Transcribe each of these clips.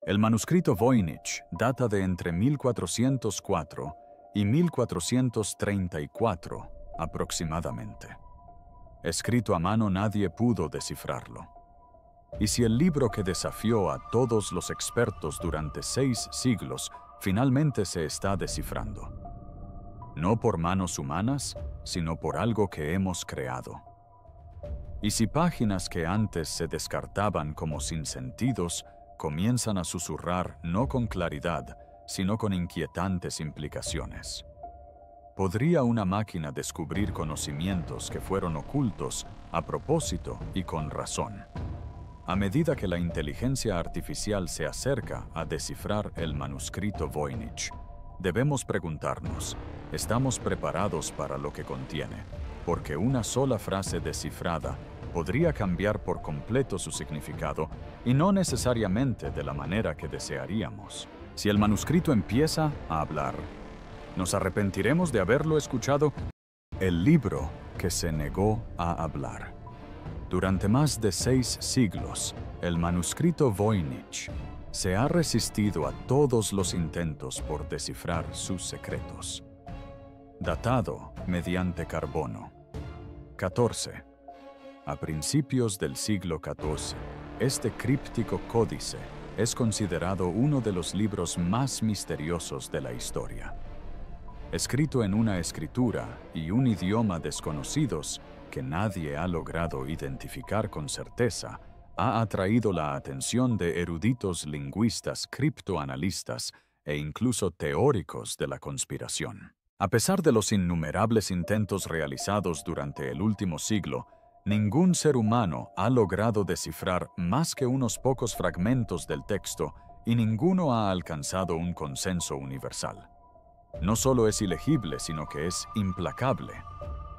El manuscrito Voynich data de entre 1404 y 1434 aproximadamente. Escrito a mano, nadie pudo descifrarlo. Y si el libro que desafió a todos los expertos durante 6 siglos finalmente se está descifrando, no por manos humanas, sino por algo que hemos creado. Y si páginas que antes se descartaban como sinsentidos comienzan a susurrar no con claridad, sino con inquietantes implicaciones. ¿Podría una máquina descubrir conocimientos que fueron ocultos a propósito y con razón? A medida que la inteligencia artificial se acerca a descifrar el manuscrito Voynich, debemos preguntarnos, ¿estamos preparados para lo que contiene? Porque una sola frase descifrada podría cambiar por completo su significado y no necesariamente de la manera que desearíamos. Si el manuscrito empieza a hablar, ¿nos arrepentiremos de haberlo escuchado? El libro que se negó a hablar. Durante más de 6 siglos, el manuscrito Voynich se ha resistido a todos los intentos por descifrar sus secretos. Datado mediante carbono. 14. A principios del siglo XIV, este críptico códice es considerado uno de los libros más misteriosos de la historia. Escrito en una escritura y un idioma desconocidos que nadie ha logrado identificar con certeza, ha atraído la atención de eruditos lingüistas, criptoanalistas e incluso teóricos de la conspiración. A pesar de los innumerables intentos realizados durante el último siglo, ningún ser humano ha logrado descifrar más que unos pocos fragmentos del texto y ninguno ha alcanzado un consenso universal. No solo es ilegible, sino que es implacable.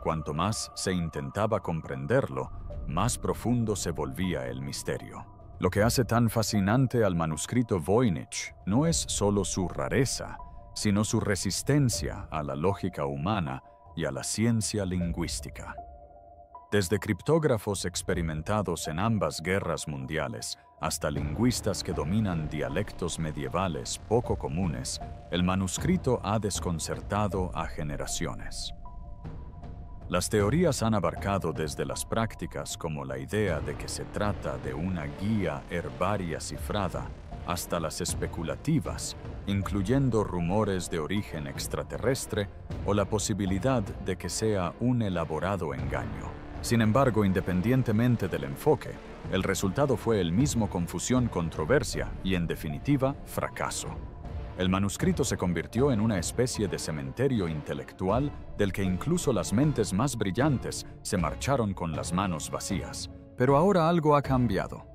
Cuanto más se intentaba comprenderlo, más profundo se volvía el misterio. Lo que hace tan fascinante al manuscrito Voynich no es solo su rareza, sino su resistencia a la lógica humana y a la ciencia lingüística. Desde criptógrafos experimentados en ambas guerras mundiales hasta lingüistas que dominan dialectos medievales poco comunes, el manuscrito ha desconcertado a generaciones. Las teorías han abarcado desde las prácticas como la idea de que se trata de una guía herbaria cifrada hasta las especulativas, incluyendo rumores de origen extraterrestre o la posibilidad de que sea un elaborado engaño. Sin embargo, independientemente del enfoque, el resultado fue el mismo: confusión, controversia y, en definitiva, fracaso. El manuscrito se convirtió en una especie de cementerio intelectual del que incluso las mentes más brillantes se marcharon con las manos vacías. Pero ahora algo ha cambiado.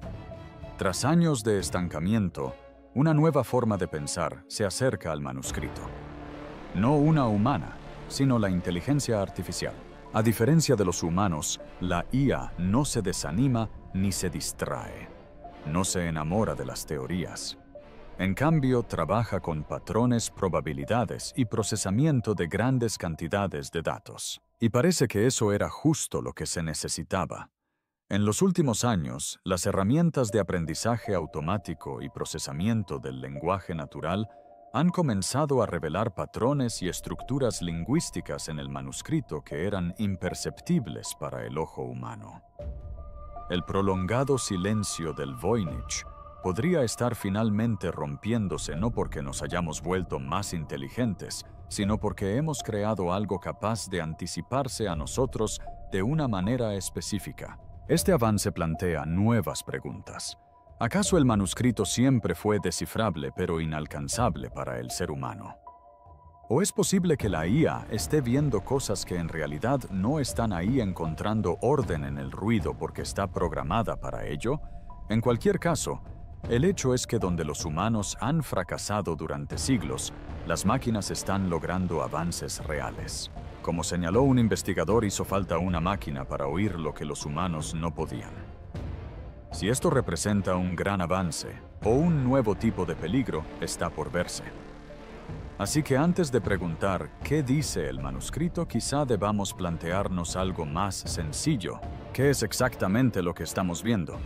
Tras años de estancamiento, una nueva forma de pensar se acerca al manuscrito. No una humana, sino la inteligencia artificial. A diferencia de los humanos, la IA no se desanima ni se distrae. No se enamora de las teorías. En cambio, trabaja con patrones, probabilidades y procesamiento de grandes cantidades de datos. Y parece que eso era justo lo que se necesitaba. En los últimos años, las herramientas de aprendizaje automático y procesamiento del lenguaje natural han comenzado a revelar patrones y estructuras lingüísticas en el manuscrito que eran imperceptibles para el ojo humano. El prolongado silencio del Voynich podría estar finalmente rompiéndose, no porque nos hayamos vuelto más inteligentes, sino porque hemos creado algo capaz de anticiparse a nosotros de una manera específica. Este avance plantea nuevas preguntas. ¿Acaso el manuscrito siempre fue descifrable pero inalcanzable para el ser humano? ¿O es posible que la IA esté viendo cosas que en realidad no están ahí, encontrando orden en el ruido porque está programada para ello? En cualquier caso, el hecho es que donde los humanos han fracasado durante siglos, las máquinas están logrando avances reales. Como señaló un investigador, hizo falta una máquina para oír lo que los humanos no podían. Si esto representa un gran avance o un nuevo tipo de peligro, está por verse. Así que antes de preguntar qué dice el manuscrito, quizá debamos plantearnos algo más sencillo. ¿Qué es exactamente lo que estamos viendo?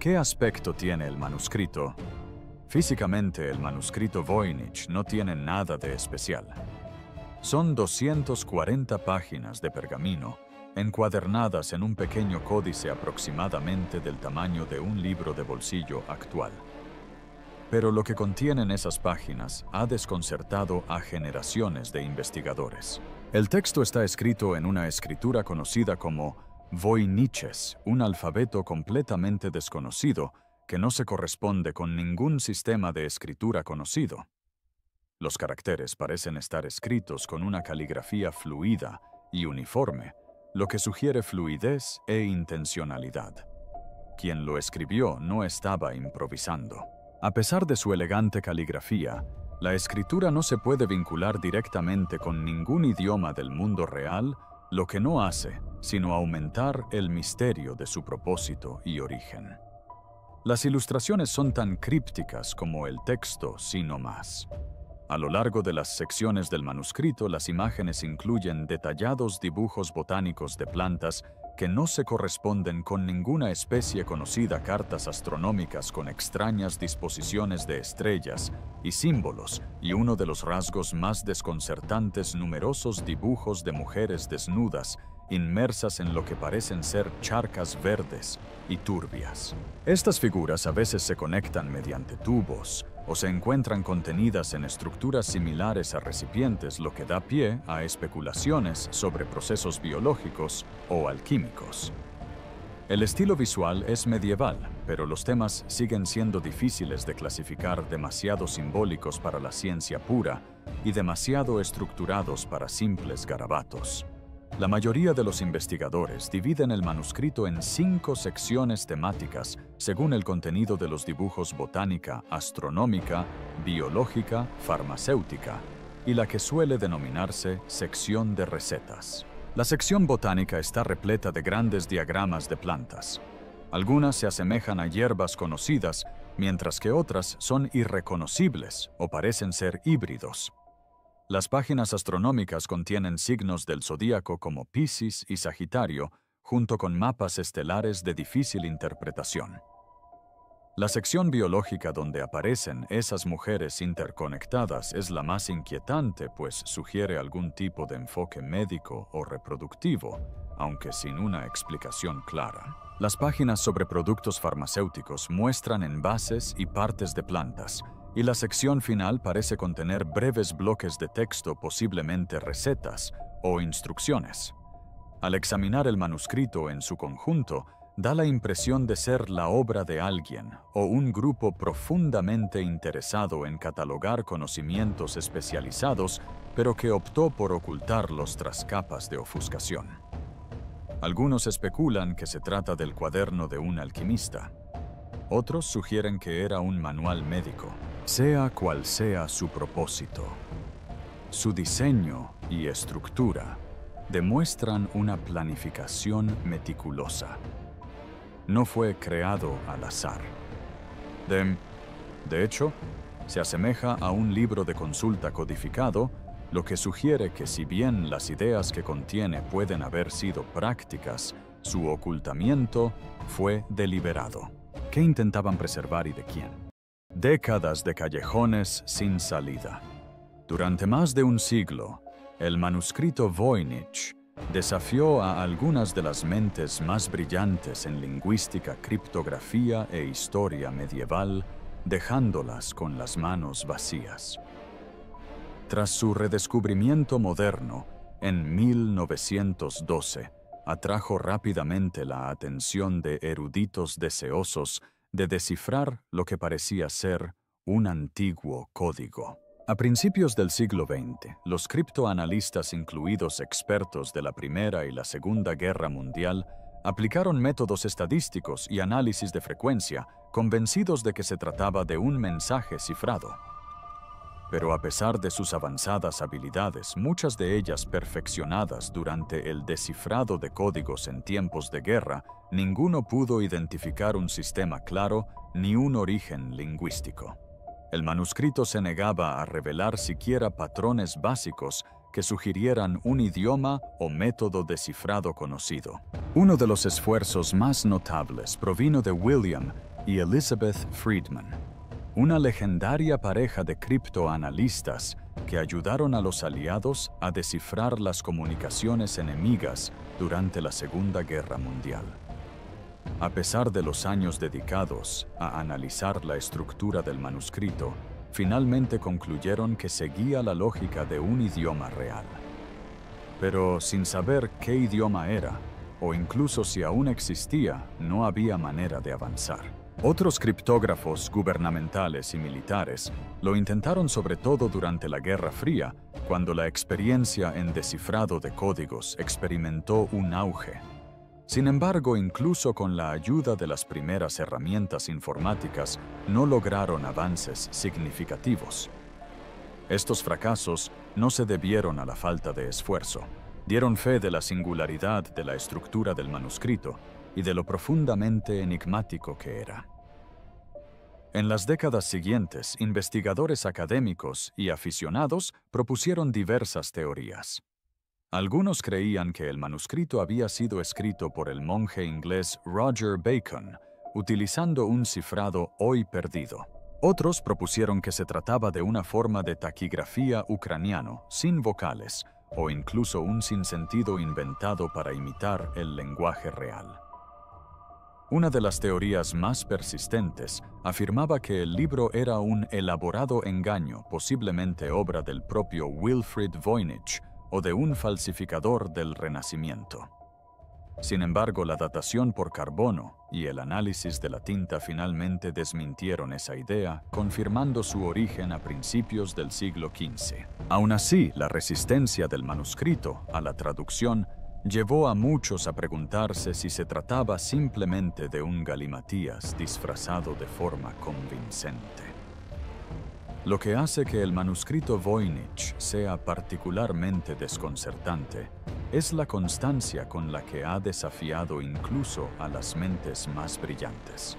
¿Qué aspecto tiene el manuscrito? Físicamente, el manuscrito Voynich no tiene nada de especial. Son 240 páginas de pergamino, encuadernadas en un pequeño códice aproximadamente del tamaño de un libro de bolsillo actual. Pero lo que contienen esas páginas ha desconcertado a generaciones de investigadores. El texto está escrito en una escritura conocida como Voyniches, un alfabeto completamente desconocido que no se corresponde con ningún sistema de escritura conocido. Los caracteres parecen estar escritos con una caligrafía fluida y uniforme, lo que sugiere fluidez e intencionalidad. Quien lo escribió no estaba improvisando. A pesar de su elegante caligrafía, la escritura no se puede vincular directamente con ningún idioma del mundo real, lo que no hace sino aumentar el misterio de su propósito y origen. Las ilustraciones son tan crípticas como el texto, sino más. A lo largo de las secciones del manuscrito, las imágenes incluyen detallados dibujos botánicos de plantas que no se corresponden con ninguna especie conocida, cartas astronómicas con extrañas disposiciones de estrellas y símbolos, y uno de los rasgos más desconcertantes, numerosos dibujos de mujeres desnudas, inmersas en lo que parecen ser charcas verdes y turbias. Estas figuras a veces se conectan mediante tubos o se encuentran contenidas en estructuras similares a recipientes, lo que da pie a especulaciones sobre procesos biológicos o alquímicos. El estilo visual es medieval, pero los temas siguen siendo difíciles de clasificar, demasiado simbólicos para la ciencia pura y demasiado estructurados para simples garabatos. La mayoría de los investigadores dividen el manuscrito en 5 secciones temáticas según el contenido de los dibujos: botánica, astronómica, biológica, farmacéutica, y la que suele denominarse sección de recetas. La sección botánica está repleta de grandes diagramas de plantas. Algunas se asemejan a hierbas conocidas, mientras que otras son irreconocibles o parecen ser híbridos. Las páginas astronómicas contienen signos del zodíaco como Piscis y Sagitario, junto con mapas estelares de difícil interpretación. La sección biológica, donde aparecen esas mujeres interconectadas, es la más inquietante, pues sugiere algún tipo de enfoque médico o reproductivo, aunque sin una explicación clara. Las páginas sobre productos farmacéuticos muestran envases y partes de plantas, y la sección final parece contener breves bloques de texto, posiblemente recetas o instrucciones. Al examinar el manuscrito en su conjunto, da la impresión de ser la obra de alguien o un grupo profundamente interesado en catalogar conocimientos especializados, pero que optó por ocultarlos tras capas de ofuscación. Algunos especulan que se trata del cuaderno de un alquimista. Otros sugieren que era un manual médico. Sea cual sea su propósito, su diseño y estructura demuestran una planificación meticulosa. No fue creado al azar. De hecho, se asemeja a un libro de consulta codificado, lo que sugiere que, si bien las ideas que contiene pueden haber sido prácticas, su ocultamiento fue deliberado. ¿Qué intentaban preservar y de quién? Décadas de callejones sin salida. Durante más de un siglo, el manuscrito Voynich desafió a algunas de las mentes más brillantes en lingüística, criptografía e historia medieval, dejándolas con las manos vacías. Tras su redescubrimiento moderno, en 1912, atrajo rápidamente la atención de eruditos deseosos de descifrar lo que parecía ser un antiguo código. A principios del siglo XX, los criptoanalistas, incluidos expertos de la Primera y la Segunda Guerra Mundial, aplicaron métodos estadísticos y análisis de frecuencia, convencidos de que se trataba de un mensaje cifrado. Pero a pesar de sus avanzadas habilidades, muchas de ellas perfeccionadas durante el descifrado de códigos en tiempos de guerra, ninguno pudo identificar un sistema claro ni un origen lingüístico. El manuscrito se negaba a revelar siquiera patrones básicos que sugirieran un idioma o método de cifrado conocido. Uno de los esfuerzos más notables provino de William y Elizabeth Friedman, una legendaria pareja de criptoanalistas que ayudaron a los aliados a descifrar las comunicaciones enemigas durante la Segunda Guerra Mundial. A pesar de los años dedicados a analizar la estructura del manuscrito, finalmente concluyeron que seguía la lógica de un idioma real. Pero sin saber qué idioma era, o incluso si aún existía, no había manera de avanzar. Otros criptógrafos gubernamentales y militares lo intentaron sobre todo durante la Guerra Fría, cuando la experiencia en descifrado de códigos experimentó un auge. Sin embargo, incluso con la ayuda de las primeras herramientas informáticas, no lograron avances significativos. Estos fracasos no se debieron a la falta de esfuerzo. Dieron fe de la singularidad de la estructura del manuscrito y de lo profundamente enigmático que era. En las décadas siguientes, investigadores académicos y aficionados propusieron diversas teorías. Algunos creían que el manuscrito había sido escrito por el monje inglés Roger Bacon, utilizando un cifrado hoy perdido. Otros propusieron que se trataba de una forma de taquigrafía ucraniano, sin vocales, o incluso un sinsentido inventado para imitar el lenguaje real. Una de las teorías más persistentes afirmaba que el libro era un elaborado engaño, posiblemente obra del propio Wilfrid Voynich o de un falsificador del Renacimiento. Sin embargo, la datación por carbono y el análisis de la tinta finalmente desmintieron esa idea, confirmando su origen a principios del siglo XV. Aún así, la resistencia del manuscrito a la traducción llevó a muchos a preguntarse si se trataba simplemente de un galimatías disfrazado de forma convincente. Lo que hace que el manuscrito Voynich sea particularmente desconcertante es la constancia con la que ha desafiado incluso a las mentes más brillantes.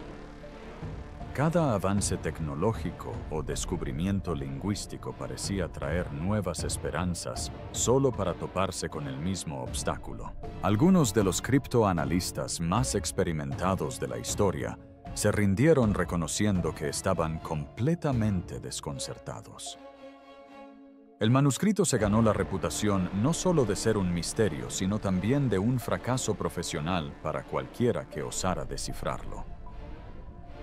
Cada avance tecnológico o descubrimiento lingüístico parecía traer nuevas esperanzas solo para toparse con el mismo obstáculo. Algunos de los criptoanalistas más experimentados de la historia se rindieron reconociendo que estaban completamente desconcertados. El manuscrito se ganó la reputación no solo de ser un misterio, sino también de un fracaso profesional para cualquiera que osara descifrarlo.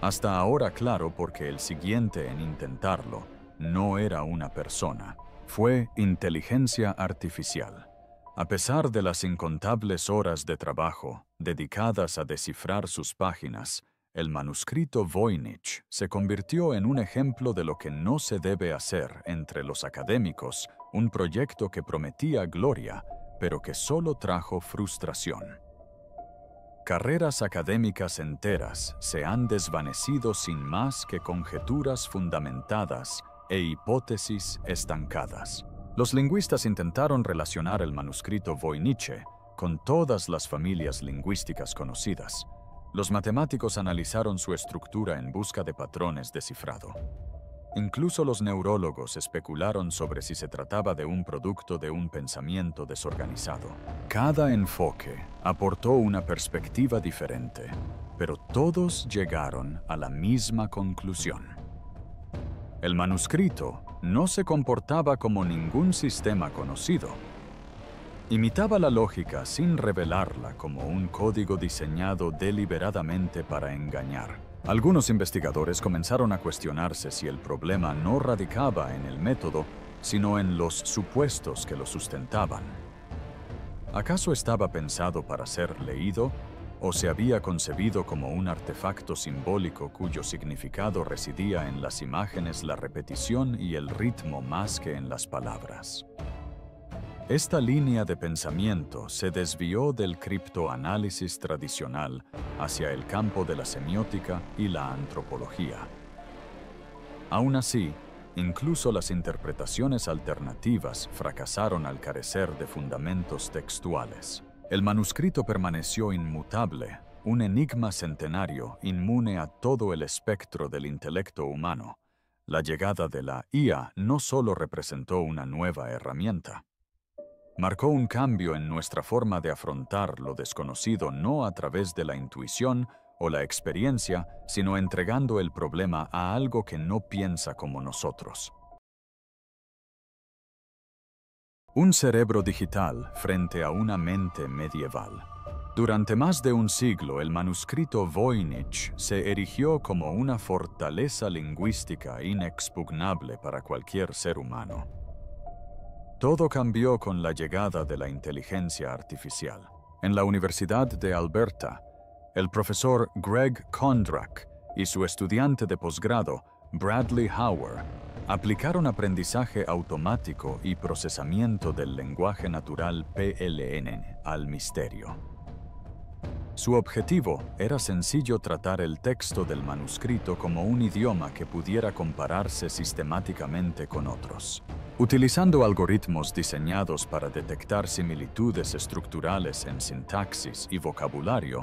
Hasta ahora claro porque el siguiente en intentarlo no era una persona, fue inteligencia artificial. A pesar de las incontables horas de trabajo dedicadas a descifrar sus páginas, el manuscrito Voynich se convirtió en un ejemplo de lo que no se debe hacer entre los académicos, un proyecto que prometía gloria, pero que solo trajo frustración. Carreras académicas enteras se han desvanecido sin más que conjeturas fundamentadas e hipótesis estancadas. Los lingüistas intentaron relacionar el manuscrito Voyniche con todas las familias lingüísticas conocidas. Los matemáticos analizaron su estructura en busca de patrones de cifrado. Incluso los neurólogos especularon sobre si se trataba de un producto de un pensamiento desorganizado. Cada enfoque aportó una perspectiva diferente, pero todos llegaron a la misma conclusión. El manuscrito no se comportaba como ningún sistema conocido. Imitaba la lógica sin revelarla como un código diseñado deliberadamente para engañar. Algunos investigadores comenzaron a cuestionarse si el problema no radicaba en el método, sino en los supuestos que lo sustentaban. ¿Acaso estaba pensado para ser leído o se había concebido como un artefacto simbólico cuyo significado residía en las imágenes, la repetición y el ritmo más que en las palabras? Esta línea de pensamiento se desvió del criptoanálisis tradicional hacia el campo de la semiótica y la antropología. Aún así, incluso las interpretaciones alternativas fracasaron al carecer de fundamentos textuales. El manuscrito permaneció inmutable, un enigma centenario inmune a todo el espectro del intelecto humano. La llegada de la IA no solo representó una nueva herramienta, marcó un cambio en nuestra forma de afrontar lo desconocido no a través de la intuición o la experiencia, sino entregando el problema a algo que no piensa como nosotros. Un cerebro digital frente a una mente medieval. Durante más de un siglo, el manuscrito Voynich se erigió como una fortaleza lingüística inexpugnable para cualquier ser humano. Todo cambió con la llegada de la inteligencia artificial. En la Universidad de Alberta, el profesor Greg Kondrak y su estudiante de posgrado, Bradley Hauer, aplicaron aprendizaje automático y procesamiento del lenguaje natural PLN al misterio. Su objetivo era sencillo: tratar el texto del manuscrito como un idioma que pudiera compararse sistemáticamente con otros. Utilizando algoritmos diseñados para detectar similitudes estructurales en sintaxis y vocabulario,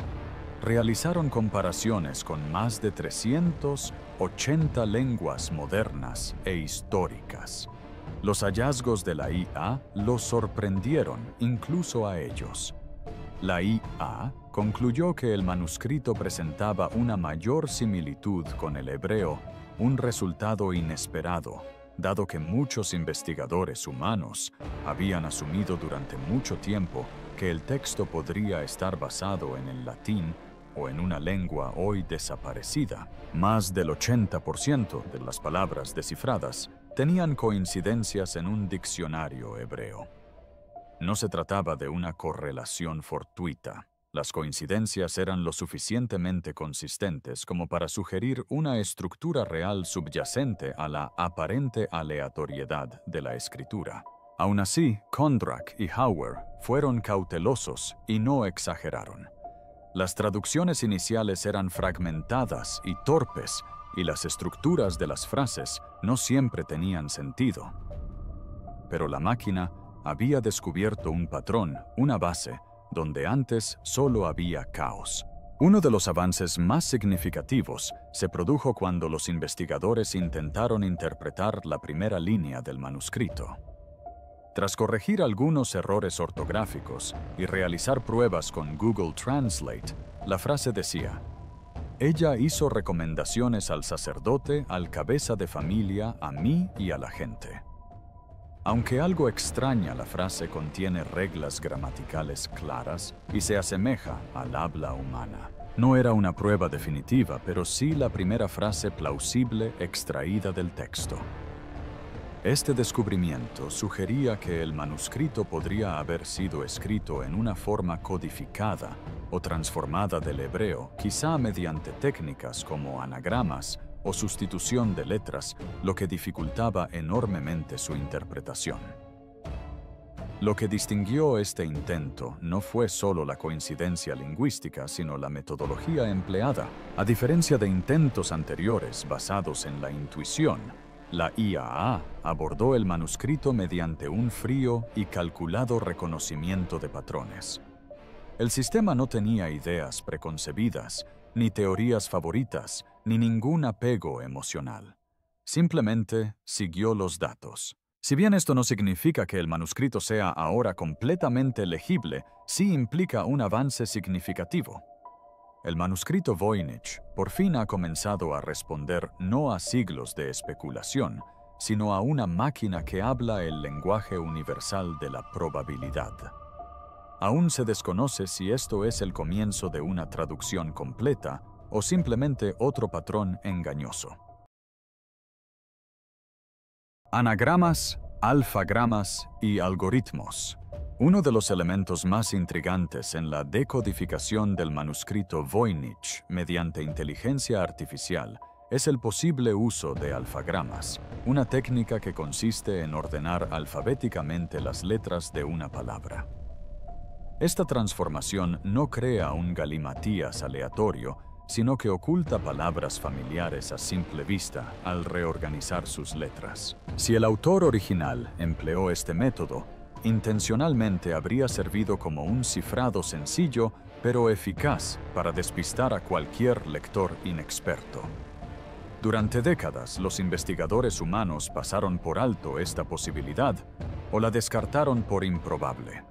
realizaron comparaciones con más de 380 lenguas modernas e históricas. Los hallazgos de la IA los sorprendieron incluso a ellos. La IA concluyó que el manuscrito presentaba una mayor similitud con el hebreo, un resultado inesperado, dado que muchos investigadores humanos habían asumido durante mucho tiempo que el texto podría estar basado en el latín o en una lengua hoy desaparecida. Más del 80% de las palabras descifradas tenían coincidencias en un diccionario hebreo. No se trataba de una correlación fortuita. Las coincidencias eran lo suficientemente consistentes como para sugerir una estructura real subyacente a la aparente aleatoriedad de la escritura. Aún así, Kondrak y Hauer fueron cautelosos y no exageraron. Las traducciones iniciales eran fragmentadas y torpes, y las estructuras de las frases no siempre tenían sentido. Pero la máquina había descubierto un patrón, una base, donde antes solo había caos. Uno de los avances más significativos se produjo cuando los investigadores intentaron interpretar la primera línea del manuscrito. Tras corregir algunos errores ortográficos y realizar pruebas con Google Translate, la frase decía: «Ella hizo recomendaciones al sacerdote, al cabeza de familia, a mí y a la gente». Aunque algo extraña, la frase contiene reglas gramaticales claras y se asemeja al habla humana. No era una prueba definitiva, pero sí la primera frase plausible extraída del texto. Este descubrimiento sugería que el manuscrito podría haber sido escrito en una forma codificada o transformada del hebreo, quizá mediante técnicas como anagramas o sustitución de letras, lo que dificultaba enormemente su interpretación. Lo que distinguió este intento no fue solo la coincidencia lingüística, sino la metodología empleada. A diferencia de intentos anteriores basados en la intuición, la IA abordó el manuscrito mediante un frío y calculado reconocimiento de patrones. El sistema no tenía ideas preconcebidas, ni teorías favoritas, ni ningún apego emocional. Simplemente siguió los datos. Si bien esto no significa que el manuscrito sea ahora completamente legible, sí implica un avance significativo. El manuscrito Voynich por fin ha comenzado a responder no a siglos de especulación, sino a una máquina que habla el lenguaje universal de la probabilidad. Aún se desconoce si esto es el comienzo de una traducción completa o simplemente otro patrón engañoso. Anagramas, alfagramas y algoritmos. Uno de los elementos más intrigantes en la decodificación del manuscrito Voynich mediante inteligencia artificial es el posible uso de alfagramas, una técnica que consiste en ordenar alfabéticamente las letras de una palabra. Esta transformación no crea un galimatías aleatorio, sino que oculta palabras familiares a simple vista al reorganizar sus letras. Si el autor original empleó este método, intencionalmente habría servido como un cifrado sencillo pero eficaz para despistar a cualquier lector inexperto. Durante décadas, los investigadores humanos pasaron por alto esta posibilidad o la descartaron por improbable.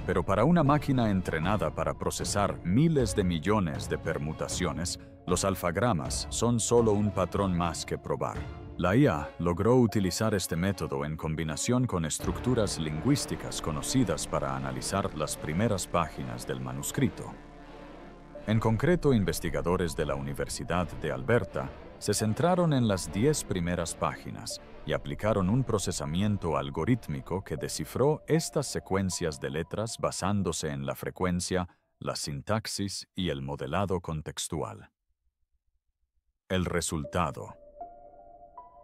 pero para una máquina entrenada para procesar miles de millones de permutaciones, los alfagramas son solo un patrón más que probar. La IA logró utilizar este método en combinación con estructuras lingüísticas conocidas para analizar las primeras páginas del manuscrito. En concreto, investigadores de la Universidad de Alberta se centraron en las 10 primeras páginas y aplicaron un procesamiento algorítmico que descifró estas secuencias de letras basándose en la frecuencia, la sintaxis y el modelado contextual. El resultado.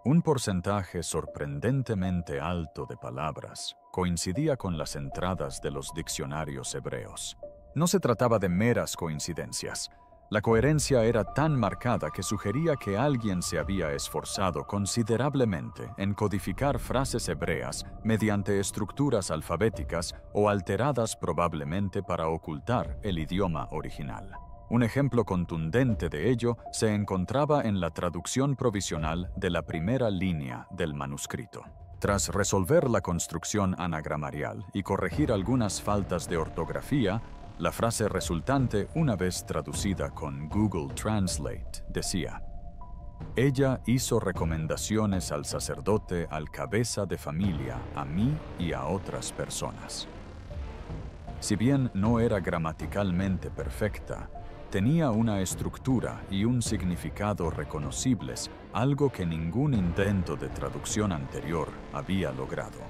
Un porcentaje sorprendentemente alto de palabras coincidía con las entradas de los diccionarios hebreos. No se trataba de meras coincidencias. La coherencia era tan marcada que sugería que alguien se había esforzado considerablemente en codificar frases hebreas mediante estructuras alfabéticas o alteradas probablemente para ocultar el idioma original. Un ejemplo contundente de ello se encontraba en la traducción provisional de la primera línea del manuscrito. Tras resolver la construcción anagramarial y corregir algunas faltas de ortografía, la frase resultante, una vez traducida con Google Translate, decía: «Ella hizo recomendaciones al sacerdote, al cabeza de familia, a mí y a otras personas». Si bien no era gramaticalmente perfecta, tenía una estructura y un significado reconocibles, algo que ningún intento de traducción anterior había logrado.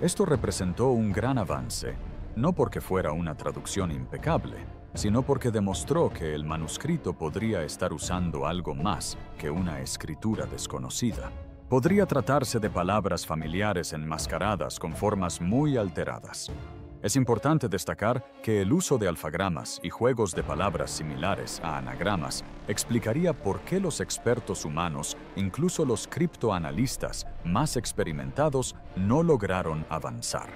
Esto representó un gran avance, no porque fuera una traducción impecable, sino porque demostró que el manuscrito podría estar usando algo más que una escritura desconocida. Podría tratarse de palabras familiares enmascaradas con formas muy alteradas. Es importante destacar que el uso de alfagramas y juegos de palabras similares a anagramas explicaría por qué los expertos humanos, incluso los criptoanalistas más experimentados, no lograron avanzar.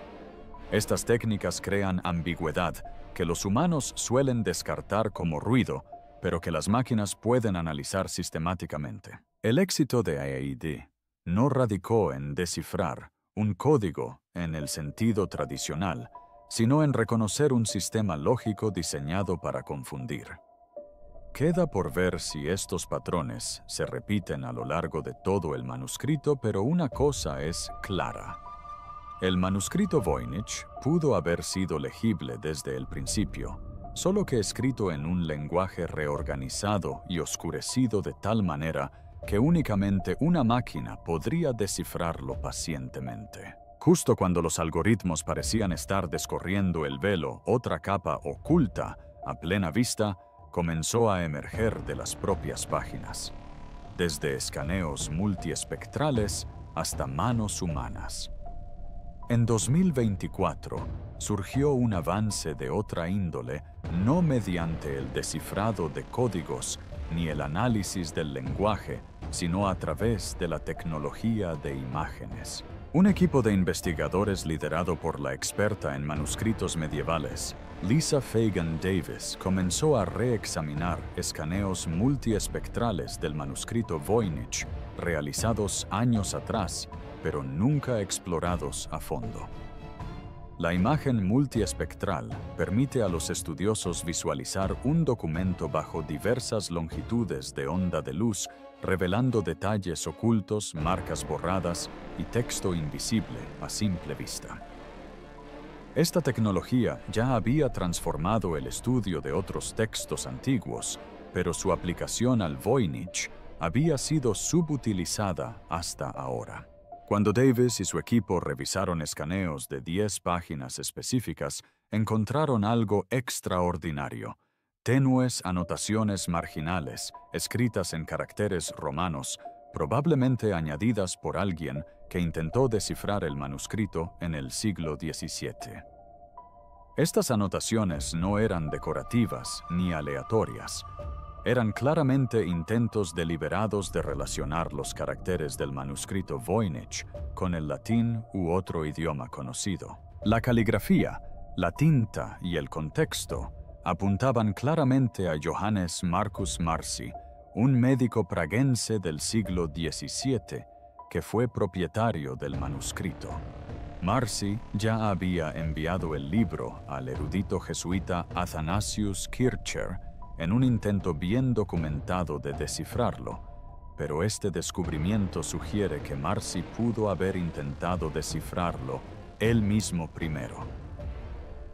Estas técnicas crean ambigüedad que los humanos suelen descartar como ruido, pero que las máquinas pueden analizar sistemáticamente. El éxito de AID no radicó en descifrar un código en el sentido tradicional, sino en reconocer un sistema lógico diseñado para confundir. Queda por ver si estos patrones se repiten a lo largo de todo el manuscrito, pero una cosa es clara. El manuscrito Voynich pudo haber sido legible desde el principio, solo que escrito en un lenguaje reorganizado y oscurecido de tal manera que únicamente una máquina podría descifrarlo pacientemente. Justo cuando los algoritmos parecían estar descorriendo el velo, otra capa oculta, a plena vista, comenzó a emerger de las propias páginas, desde escaneos multiespectrales hasta manos humanas. En 2024 surgió un avance de otra índole, no mediante el descifrado de códigos ni el análisis del lenguaje, sino a través de la tecnología de imágenes. Un equipo de investigadores liderado por la experta en manuscritos medievales, Lisa Fagan Davis, comenzó a reexaminar escaneos multiespectrales del manuscrito Voynich, realizados años atrás, pero nunca explorados a fondo. La imagen multiespectral permite a los estudiosos visualizar un documento bajo diversas longitudes de onda de luz, revelando detalles ocultos, marcas borradas y texto invisible a simple vista. Esta tecnología ya había transformado el estudio de otros textos antiguos, pero su aplicación al Voynich había sido subutilizada hasta ahora. Cuando Davis y su equipo revisaron escaneos de 10 páginas específicas, encontraron algo extraordinario: tenues anotaciones marginales, escritas en caracteres romanos, probablemente añadidas por alguien que intentó descifrar el manuscrito en el siglo XVII. Estas anotaciones no eran decorativas ni aleatorias. Eran claramente intentos deliberados de relacionar los caracteres del manuscrito Voynich con el latín u otro idioma conocido. La caligrafía, la tinta y el contexto apuntaban claramente a Johannes Marcus Marci, un médico praguense del siglo XVII que fue propietario del manuscrito. Marci ya había enviado el libro al erudito jesuita Athanasius Kircher en un intento bien documentado de descifrarlo, pero este descubrimiento sugiere que Marci pudo haber intentado descifrarlo él mismo primero.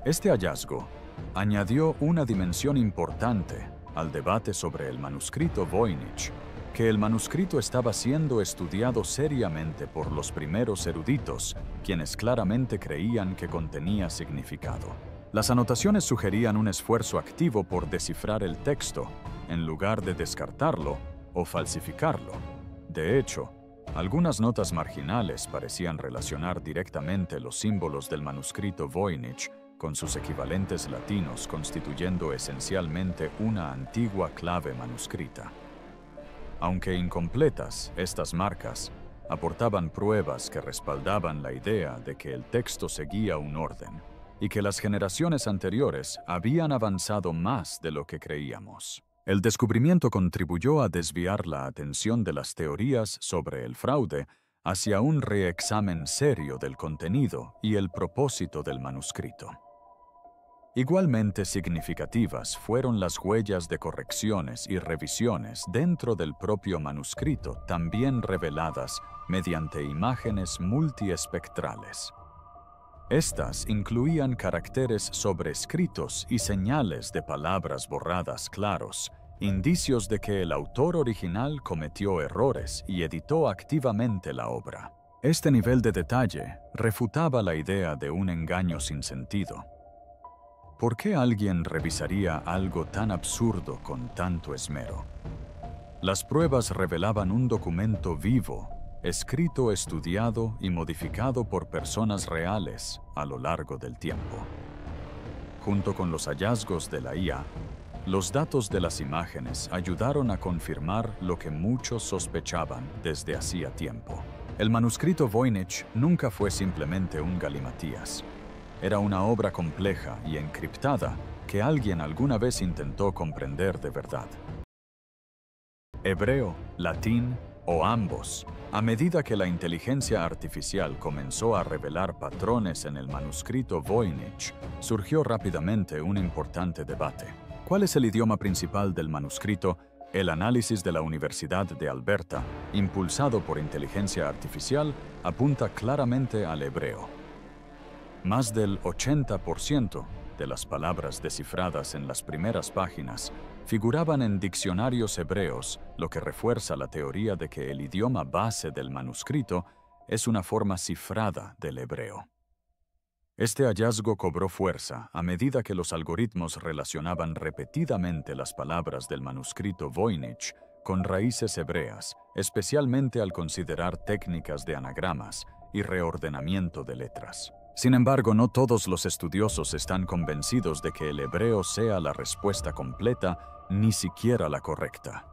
Este hallazgo añadió una dimensión importante al debate sobre el manuscrito Voynich, que el manuscrito estaba siendo estudiado seriamente por los primeros eruditos, quienes claramente creían que contenía significado. Las anotaciones sugerían un esfuerzo activo por descifrar el texto, en lugar de descartarlo o falsificarlo. De hecho, algunas notas marginales parecían relacionar directamente los símbolos del manuscrito Voynich con sus equivalentes latinos, constituyendo esencialmente una antigua clave manuscrita. Aunque incompletas, estas marcas aportaban pruebas que respaldaban la idea de que el texto seguía un orden y que las generaciones anteriores habían avanzado más de lo que creíamos. El descubrimiento contribuyó a desviar la atención de las teorías sobre el fraude hacia un reexamen serio del contenido y el propósito del manuscrito. Igualmente significativas fueron las huellas de correcciones y revisiones dentro del propio manuscrito, también reveladas mediante imágenes multiespectrales. Estas incluían caracteres sobrescritos y señales de palabras borradas claros, indicios de que el autor original cometió errores y editó activamente la obra. Este nivel de detalle refutaba la idea de un engaño sin sentido. ¿Por qué alguien revisaría algo tan absurdo con tanto esmero? Las pruebas revelaban un documento vivo, escrito, estudiado y modificado por personas reales a lo largo del tiempo. Junto con los hallazgos de la IA, los datos de las imágenes ayudaron a confirmar lo que muchos sospechaban desde hacía tiempo. El manuscrito Voynich nunca fue simplemente un galimatías. Era una obra compleja y encriptada que alguien alguna vez intentó comprender de verdad. Hebreo, latín o ambos, a medida que la inteligencia artificial comenzó a revelar patrones en el manuscrito Voynich, surgió rápidamente un importante debate. ¿Cuál es el idioma principal del manuscrito? El análisis de la Universidad de Alberta, impulsado por inteligencia artificial, apunta claramente al hebreo. Más del 80% de las palabras descifradas en las primeras páginas figuraban en diccionarios hebreos, lo que refuerza la teoría de que el idioma base del manuscrito es una forma cifrada del hebreo. Este hallazgo cobró fuerza a medida que los algoritmos relacionaban repetidamente las palabras del manuscrito Voynich con raíces hebreas, especialmente al considerar técnicas de anagramas y reordenamiento de letras. Sin embargo, no todos los estudiosos están convencidos de que el hebreo sea la respuesta completa, ni siquiera la correcta.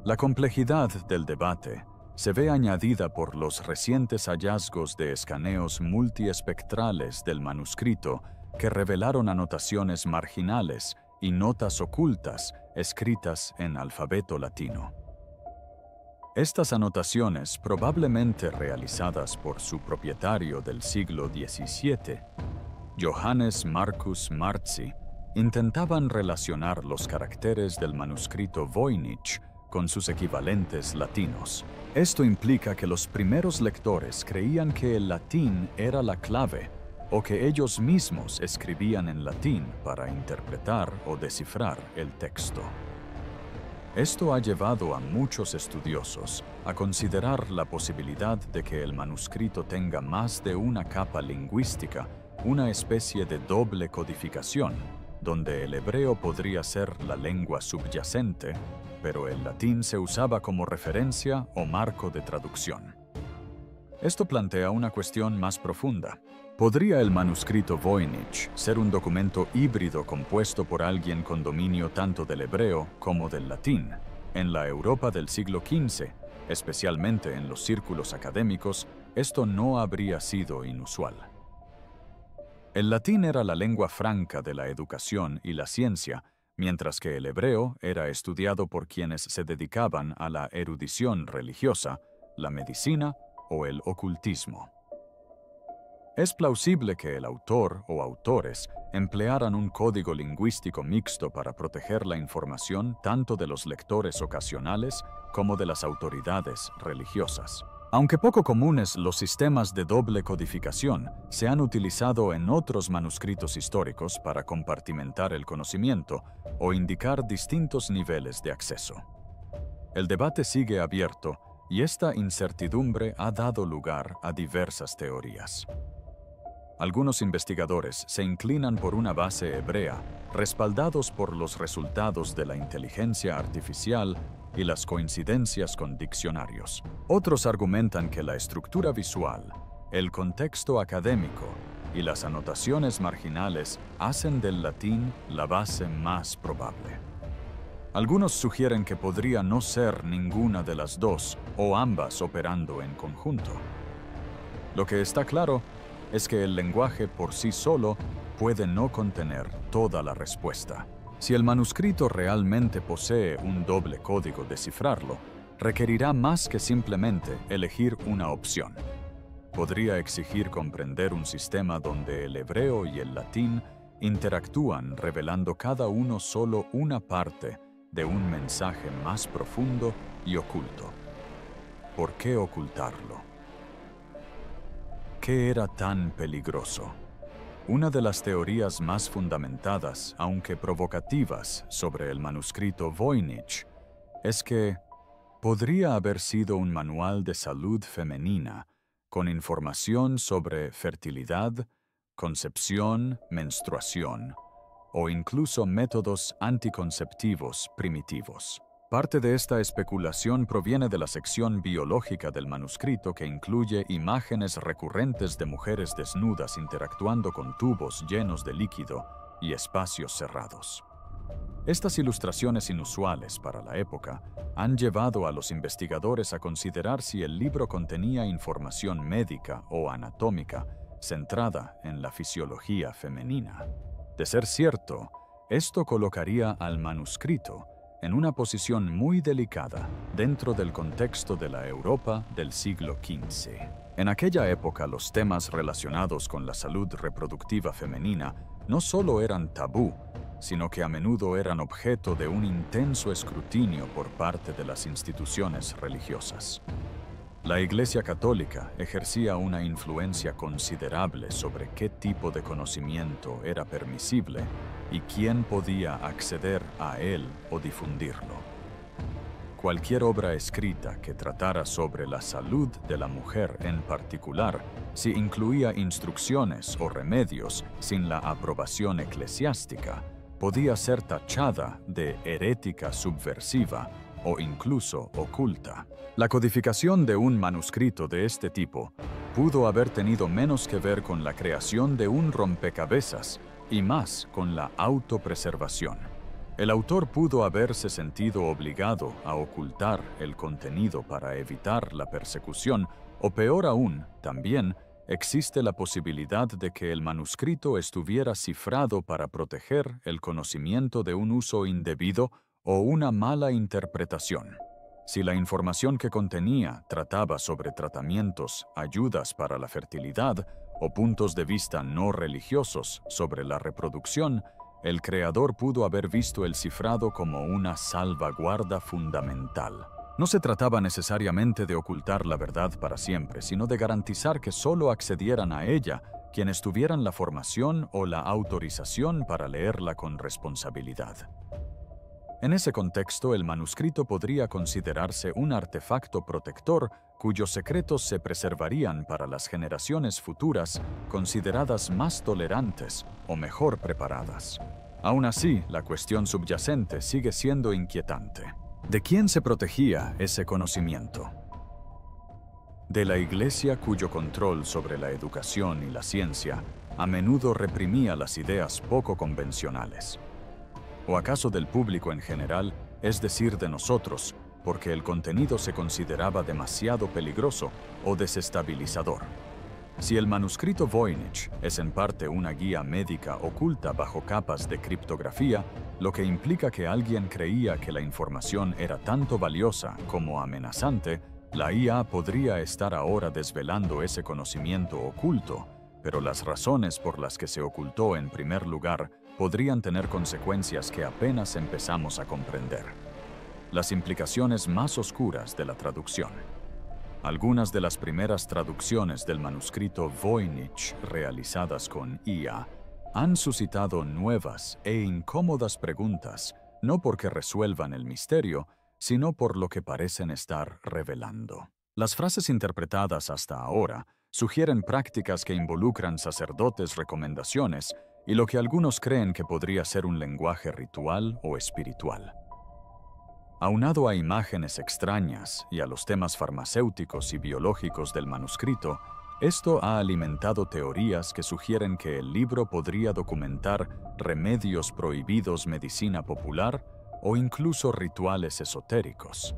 La complejidad del debate se ve añadida por los recientes hallazgos de escaneos multiespectrales del manuscrito que revelaron anotaciones marginales y notas ocultas escritas en alfabeto latino. Estas anotaciones, probablemente realizadas por su propietario del siglo XVII, Johannes Marcus Marci, intentaban relacionar los caracteres del manuscrito Voynich con sus equivalentes latinos. Esto implica que los primeros lectores creían que el latín era la clave o que ellos mismos escribían en latín para interpretar o descifrar el texto. Esto ha llevado a muchos estudiosos a considerar la posibilidad de que el manuscrito tenga más de una capa lingüística, una especie de doble codificación, donde el hebreo podría ser la lengua subyacente, pero el latín se usaba como referencia o marco de traducción. Esto plantea una cuestión más profunda. ¿Podría el manuscrito Voynich ser un documento híbrido compuesto por alguien con dominio tanto del hebreo como del latín? En la Europa del siglo XV, especialmente en los círculos académicos, esto no habría sido inusual. El latín era la lengua franca de la educación y la ciencia, mientras que el hebreo era estudiado por quienes se dedicaban a la erudición religiosa, la medicina o el ocultismo. Es plausible que el autor o autores emplearan un código lingüístico mixto para proteger la información tanto de los lectores ocasionales como de las autoridades religiosas. Aunque poco comunes, los sistemas de doble codificación se han utilizado en otros manuscritos históricos para compartimentar el conocimiento o indicar distintos niveles de acceso. El debate sigue abierto y esta incertidumbre ha dado lugar a diversas teorías. Algunos investigadores se inclinan por una base hebrea, respaldados por los resultados de la inteligencia artificial y las coincidencias con diccionarios. Otros argumentan que la estructura visual, el contexto académico y las anotaciones marginales hacen del latín la base más probable. Algunos sugieren que podría no ser ninguna de las dos o ambas operando en conjunto. Lo que está claro es que el lenguaje por sí solo puede no contener toda la respuesta. Si el manuscrito realmente posee un doble código de cifrarlo, requerirá más que simplemente elegir una opción. Podría exigir comprender un sistema donde el hebreo y el latín interactúan revelando cada uno solo una parte de un mensaje más profundo y oculto. ¿Por qué ocultarlo? ¿Qué era tan peligroso? Una de las teorías más fundamentadas, aunque provocativas, sobre el manuscrito Voynich es que podría haber sido un manual de salud femenina con información sobre fertilidad, concepción, menstruación o incluso métodos anticonceptivos primitivos. Parte de esta especulación proviene de la sección biológica del manuscrito que incluye imágenes recurrentes de mujeres desnudas interactuando con tubos llenos de líquido y espacios cerrados. Estas ilustraciones inusuales para la época han llevado a los investigadores a considerar si el libro contenía información médica o anatómica centrada en la fisiología femenina. De ser cierto, esto colocaría al manuscrito en una posición muy delicada dentro del contexto de la Europa del siglo XV. En aquella época, los temas relacionados con la salud reproductiva femenina no solo eran tabú, sino que a menudo eran objeto de un intenso escrutinio por parte de las instituciones religiosas. La Iglesia Católica ejercía una influencia considerable sobre qué tipo de conocimiento era permisible y quién podía acceder a él o difundirlo. Cualquier obra escrita que tratara sobre la salud de la mujer en particular, si incluía instrucciones o remedios sin la aprobación eclesiástica, podía ser tachada de herética subversiva o incluso oculta. La codificación de un manuscrito de este tipo pudo haber tenido menos que ver con la creación de un rompecabezas y más con la autopreservación. El autor pudo haberse sentido obligado a ocultar el contenido para evitar la persecución, o peor aún, también existe la posibilidad de que el manuscrito estuviera cifrado para proteger el conocimiento de un uso indebido o una mala interpretación. Si la información que contenía trataba sobre tratamientos, ayudas para la fertilidad o puntos de vista no religiosos sobre la reproducción, el creador pudo haber visto el cifrado como una salvaguarda fundamental. No se trataba necesariamente de ocultar la verdad para siempre, sino de garantizar que solo accedieran a ella quienes tuvieran la formación o la autorización para leerla con responsabilidad. En ese contexto, el manuscrito podría considerarse un artefacto protector cuyos secretos se preservarían para las generaciones futuras consideradas más tolerantes o mejor preparadas. Aún así, la cuestión subyacente sigue siendo inquietante. ¿De quién se protegía ese conocimiento? De la Iglesia, cuyo control sobre la educación y la ciencia a menudo reprimía las ideas poco convencionales. ¿O acaso del público en general, es decir, de nosotros, porque el contenido se consideraba demasiado peligroso o desestabilizador? Si el manuscrito Voynich es en parte una guía médica oculta bajo capas de criptografía, lo que implica que alguien creía que la información era tanto valiosa como amenazante, la IA podría estar ahora desvelando ese conocimiento oculto pero las razones por las que se ocultó en primer lugar podrían tener consecuencias que apenas empezamos a comprender. Las implicaciones más oscuras de la traducción. Algunas de las primeras traducciones del manuscrito Voynich realizadas con IA han suscitado nuevas e incómodas preguntas, no porque resuelvan el misterio, sino por lo que parecen estar revelando. Las frases interpretadas hasta ahora sugieren prácticas que involucran sacerdotes, recomendaciones y lo que algunos creen que podría ser un lenguaje ritual o espiritual. Aunado a imágenes extrañas y a los temas farmacéuticos y biológicos del manuscrito, esto ha alimentado teorías que sugieren que el libro podría documentar remedios prohibidos, medicina popular o incluso rituales esotéricos.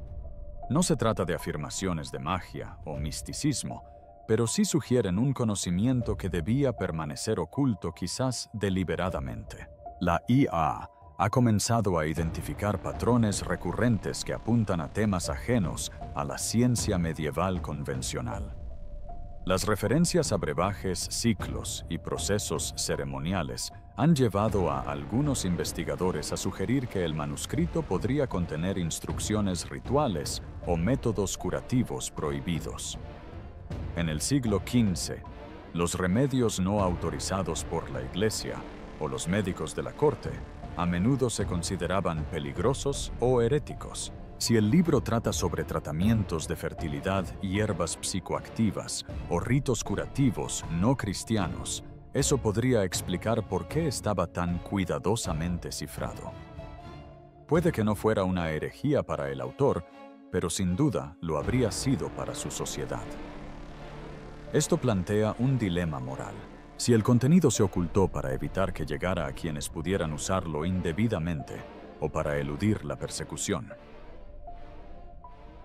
No se trata de afirmaciones de magia o misticismo, pero sí sugieren un conocimiento que debía permanecer oculto, quizás deliberadamente. La IA ha comenzado a identificar patrones recurrentes que apuntan a temas ajenos a la ciencia medieval convencional. Las referencias a brebajes, ciclos y procesos ceremoniales han llevado a algunos investigadores a sugerir que el manuscrito podría contener instrucciones rituales o métodos curativos prohibidos. En el siglo XV, los remedios no autorizados por la Iglesia o los médicos de la corte a menudo se consideraban peligrosos o heréticos. Si el libro trata sobre tratamientos de fertilidad, hierbas psicoactivas o ritos curativos no cristianos, eso podría explicar por qué estaba tan cuidadosamente cifrado. Puede que no fuera una herejía para el autor, pero sin duda lo habría sido para su sociedad. Esto plantea un dilema moral. Si el contenido se ocultó para evitar que llegara a quienes pudieran usarlo indebidamente o para eludir la persecución,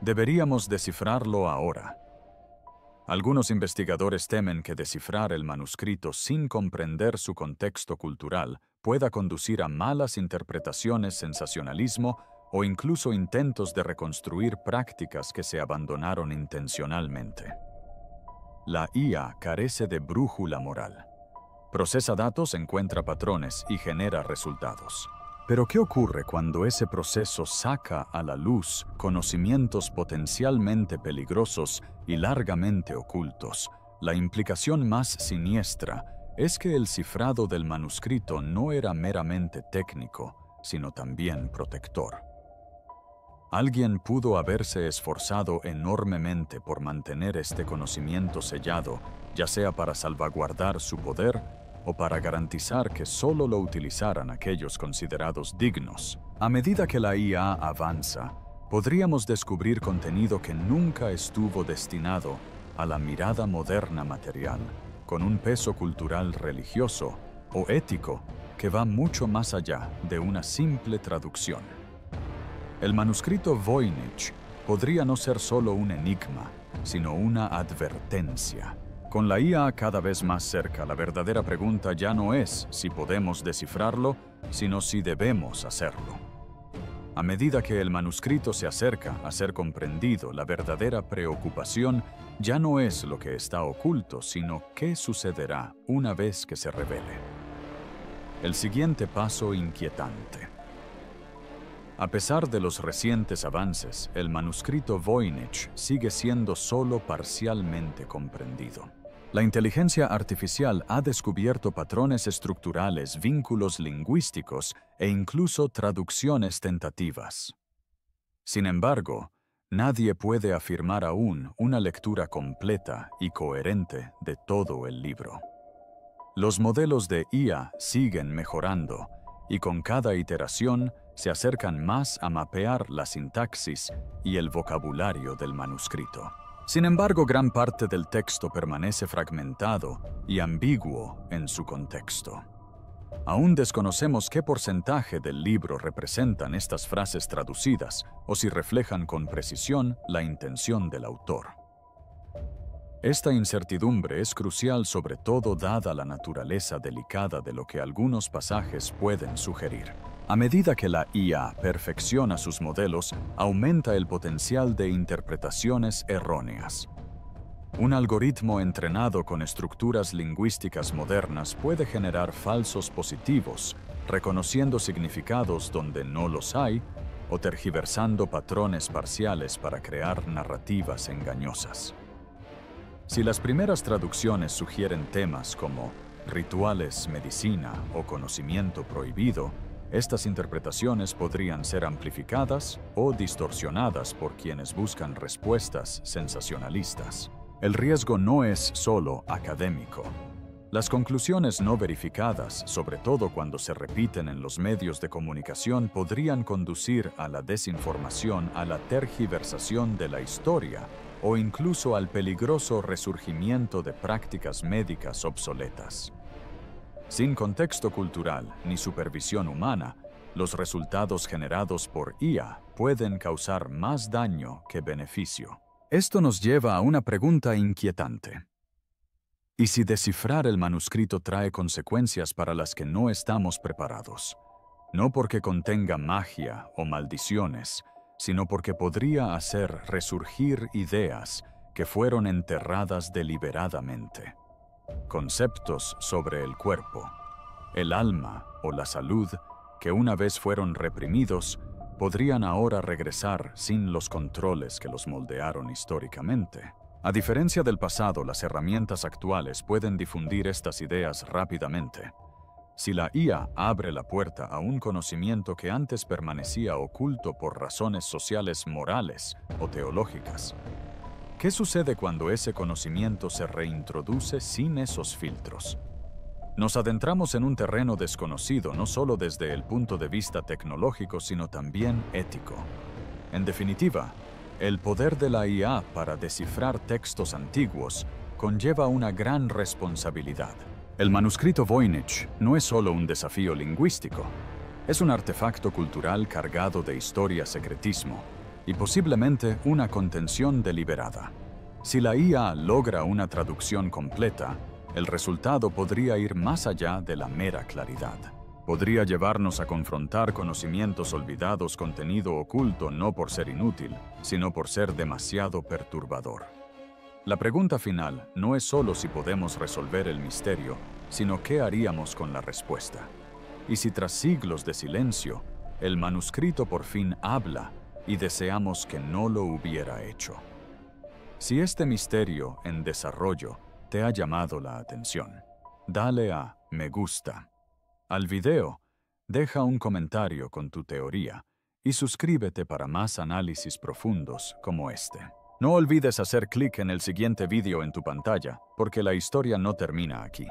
¿deberíamos descifrarlo ahora? Algunos investigadores temen que descifrar el manuscrito sin comprender su contexto cultural pueda conducir a malas interpretaciones, sensacionalismo o incluso intentos de reconstruir prácticas que se abandonaron intencionalmente. La IA carece de brújula moral. Procesa datos, encuentra patrones y genera resultados. Pero ¿qué ocurre cuando ese proceso saca a la luz conocimientos potencialmente peligrosos y largamente ocultos? La implicación más siniestra es que el cifrado del manuscrito no era meramente técnico, sino también protector. Alguien pudo haberse esforzado enormemente por mantener este conocimiento sellado, ya sea para salvaguardar su poder o para garantizar que solo lo utilizaran aquellos considerados dignos. A medida que la IA avanza, podríamos descubrir contenido que nunca estuvo destinado a la mirada moderna material, con un peso cultural, religioso o ético que va mucho más allá de una simple traducción. El manuscrito Voynich podría no ser solo un enigma, sino una advertencia. Con la IA cada vez más cerca, la verdadera pregunta ya no es si podemos descifrarlo, sino si debemos hacerlo. A medida que el manuscrito se acerca a ser comprendido, la verdadera preocupación ya no es lo que está oculto, sino qué sucederá una vez que se revele. El siguiente paso inquietante. A pesar de los recientes avances, el manuscrito Voynich sigue siendo solo parcialmente comprendido. La inteligencia artificial ha descubierto patrones estructurales, vínculos lingüísticos e incluso traducciones tentativas. Sin embargo, nadie puede afirmar aún una lectura completa y coherente de todo el libro. Los modelos de IA siguen mejorando y con cada iteración se acercan más a mapear la sintaxis y el vocabulario del manuscrito. Sin embargo, gran parte del texto permanece fragmentado y ambiguo en su contexto. Aún desconocemos qué porcentaje del libro representan estas frases traducidas o si reflejan con precisión la intención del autor. Esta incertidumbre es crucial, sobre todo dada la naturaleza delicada de lo que algunos pasajes pueden sugerir. A medida que la IA perfecciona sus modelos, aumenta el potencial de interpretaciones erróneas. Un algoritmo entrenado con estructuras lingüísticas modernas puede generar falsos positivos, reconociendo significados donde no los hay o tergiversando patrones parciales para crear narrativas engañosas. Si las primeras traducciones sugieren temas como rituales, medicina o conocimiento prohibido, estas interpretaciones podrían ser amplificadas o distorsionadas por quienes buscan respuestas sensacionalistas. El riesgo no es solo académico. Las conclusiones no verificadas, sobre todo cuando se repiten en los medios de comunicación, podrían conducir a la desinformación, a la tergiversación de la historia o incluso al peligroso resurgimiento de prácticas médicas obsoletas. Sin contexto cultural ni supervisión humana, los resultados generados por IA pueden causar más daño que beneficio. Esto nos lleva a una pregunta inquietante. ¿Y si descifrar el manuscrito trae consecuencias para las que no estamos preparados? No porque contenga magia o maldiciones, sino porque podría hacer resurgir ideas que fueron enterradas deliberadamente. Conceptos sobre el cuerpo, el alma o la salud que una vez fueron reprimidos, podrían ahora regresar sin los controles que los moldearon históricamente. A diferencia del pasado, las herramientas actuales pueden difundir estas ideas rápidamente. Si la IA abre la puerta a un conocimiento que antes permanecía oculto por razones sociales, morales o teológicas, ¿qué sucede cuando ese conocimiento se reintroduce sin esos filtros? Nos adentramos en un terreno desconocido no solo desde el punto de vista tecnológico, sino también ético. En definitiva, el poder de la IA para descifrar textos antiguos conlleva una gran responsabilidad. El manuscrito Voynich no es solo un desafío lingüístico, es un artefacto cultural cargado de historia, secretismo y posiblemente una contención deliberada. Si la IA logra una traducción completa, el resultado podría ir más allá de la mera claridad. Podría llevarnos a confrontar conocimientos olvidados, contenido oculto no por ser inútil, sino por ser demasiado perturbador. La pregunta final no es solo si podemos resolver el misterio, sino qué haríamos con la respuesta. Y si tras siglos de silencio, el manuscrito por fin habla y deseamos que no lo hubiera hecho. Si este misterio en desarrollo te ha llamado la atención, dale a me gusta al video, deja un comentario con tu teoría y suscríbete para más análisis profundos como este. No olvides hacer clic en el siguiente video en tu pantalla, porque la historia no termina aquí.